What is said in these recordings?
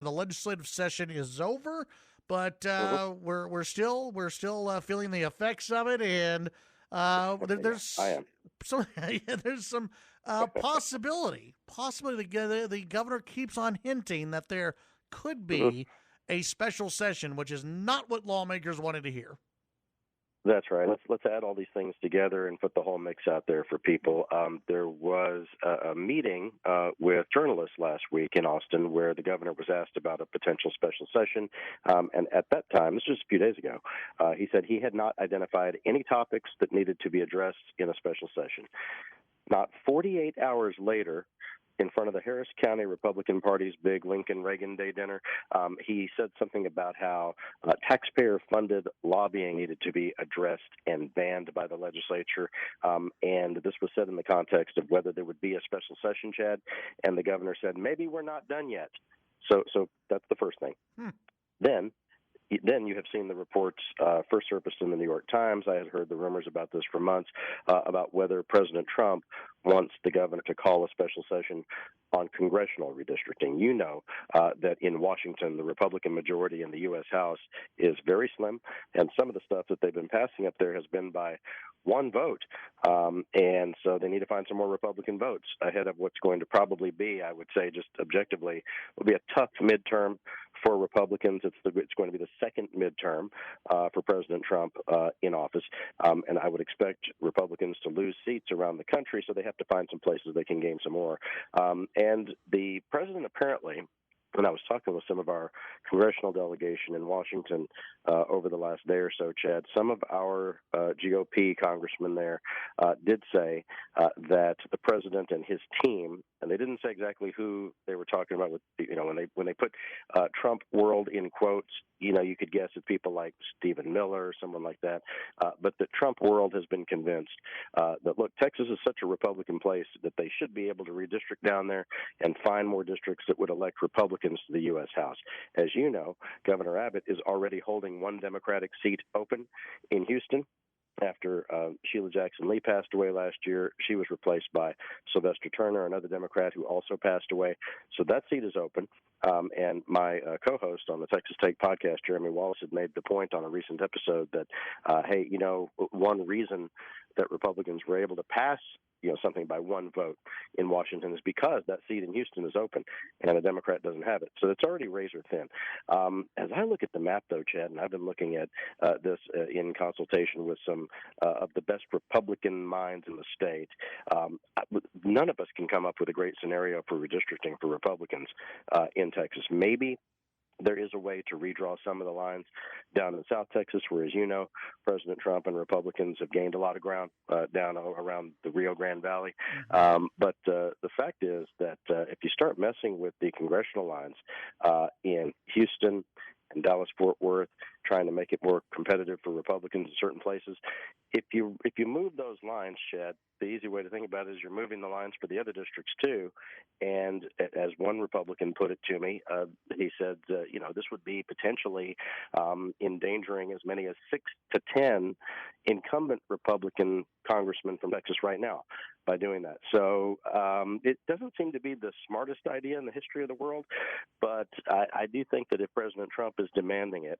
The legislative session is over, but Mhm. we're still feeling the effects of it, and Yeah, I there's am. there's some possibility the governor keeps on hinting that there could Mhm. be a special session, which is not what lawmakers wanted to hear. That's right. Let's add all these things together and put the whole mix out there for people. There was a meeting with journalists last week in Austin where the governor was asked about a potential special session, and at that time, this was just a few days ago, he said he had not identified any topics that needed to be addressed in a special session. Not 48 hours later, in front of the Harris County Republican Party's big Lincoln Reagan Day dinner, he said something about how taxpayer-funded lobbying needed to be addressed and banned by the legislature. And this was said in the context of whether there would be a special session, Chad. And the governor said, maybe we're not done yet. So that's the first thing. Hmm. Then you have seen the reports first surfaced in the New York Times. I had heard the rumors about this for months about whether President Trump wants the governor to call a special session on congressional redistricting. You know that in Washington, the Republican majority in the U.S. House is very slim, and some of the stuff that they've been passing up there has been by one vote. And so they need to find some more Republican votes ahead of what's going to probably be, I would say, just objectively, will be a tough midterm for Republicans. It's going to be the second midterm for President Trump in office, and I would expect Republicans to lose seats around the country, so they have to find some places they can gain some more. And the president apparently, when I was talking with some of our congressional delegation in Washington over the last day or so, Chad, some of our GOP congressmen there did say that the president and his team, and they didn't say exactly who they were talking about. With when they put Trump world in quotes, you could guess it's people like Stephen Miller or someone like that. But the Trump world has been convinced that, look, Texas is such a Republican place that they should be able to redistrict down there and find more districts that would elect Republicans to the U.S. House. As you know, Governor Abbott is already holding one Democratic seat open in Houston. After Sheila Jackson Lee passed away last year, she was replaced by Sylvester Turner, another Democrat who also passed away. So that seat is open. And my co-host on the Texas Take podcast, Jeremy Wallace, had made the point on a recent episode that, hey, one reason that Republicans were able to pass something by one vote in Washington is because that seat in Houston is open and a Democrat doesn't have it. So it's already razor thin. As I look at the map, though, Chad, and I've been looking at this in consultation with some of the best Republican minds in the state, none of us can come up with a great scenario for redistricting for Republicans in Texas. Maybe there is a way to redraw some of the lines down in South Texas, where, as you know, President Trump and Republicans have gained a lot of ground down around the Rio Grande Valley. But the fact is that if you start messing with the congressional lines in Houston and Dallas-Fort Worth, trying to make it more competitive for Republicans in certain places, if you move those lines, Chad, the easy way to think about it is you're moving the lines for the other districts too. And as one Republican put it to me, he said, this would be potentially endangering as many as 6 to 10 incumbent Republican congressmen from Texas right now by doing that. So it doesn't seem to be the smartest idea in the history of the world, but I do think that if President Trump is demanding it,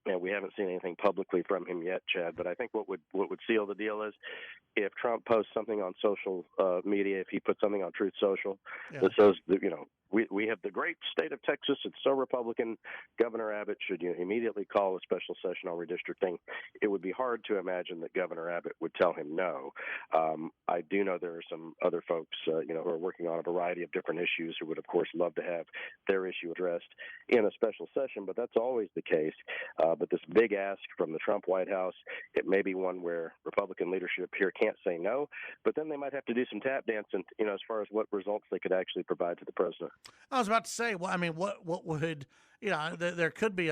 and we haven't seen anything publicly from him yet, Chad, but I think what would seal the deal is if Trump posts something on social media, if he puts something on Truth Social that says that, we have the great state of Texas, it's so Republican, Governor Abbott should immediately call a special session on redistricting. It would be hard to imagine that Governor Abbott would tell him no. I do know there are some other folks, who are working on a variety of different issues who would, of course, love to have their issue addressed in a special session, but that's always the case. But this big ask from the Trump White House, it may be one where Republican leadership here can't say no, but then they might have to do some tap dancing, as far as what results they could actually provide to the president. I was about to say, well, I mean, what would there could be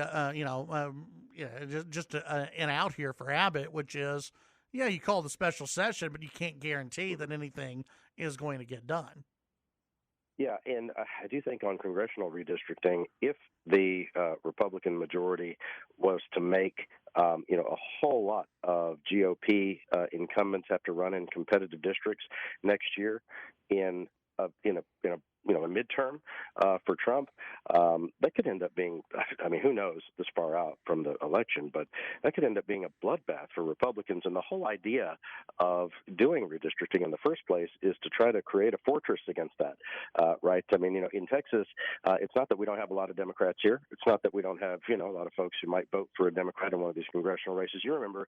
just an out here for Abbott, which is, you call the special session, but you can't guarantee that anything is going to get done. Yeah, and I do think on congressional redistricting, if the Republican majority was to make a whole lot of GOP incumbents have to run in competitive districts next year in a a midterm for Trump, that could end up being, I mean, who knows this far out from the election, but that could end up being a bloodbath for Republicans. And the whole idea of doing redistricting in the first place is to try to create a fortress against that, right? I mean, in Texas, it's not that we don't have a lot of Democrats here. It's not that we don't have, a lot of folks who might vote for a Democrat in one of these congressional races. You remember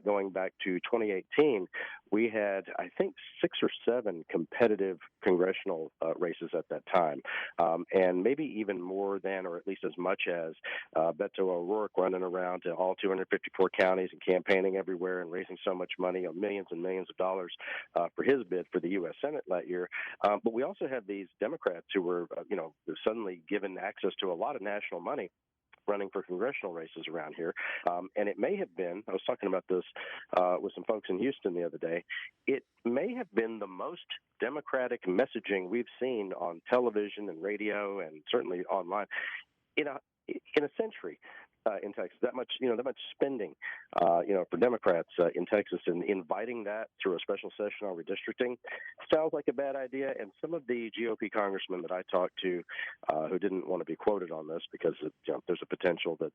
going back to 2018, we had, I think, 6 or 7 competitive congressional races at that time, and maybe even more than, or at least as much as, Beto O'Rourke running around to all 254 counties and campaigning everywhere and raising so much money, millions and millions of dollars for his bid for the U.S. Senate that year. But we also had these Democrats who were, suddenly given access to a lot of national money running for congressional races around here. And it may have been, I was talking about this with some folks in Houston the other day, it may have been the most Democratic messaging we've seen on television and radio and certainly online in a century. In Texas, that much spending, for Democrats in Texas, and inviting that through a special session on redistricting sounds like a bad idea. And some of the GOP congressmen that I talked to, who didn't want to be quoted on this because there's a potential that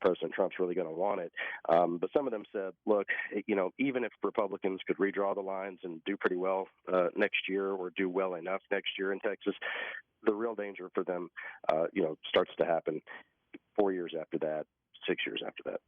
President Trump's really going to want it, but some of them said, look, even if Republicans could redraw the lines and do pretty well next year, or do well enough next year in Texas, the real danger for them, starts to happen 4 years after that, 6 years after that.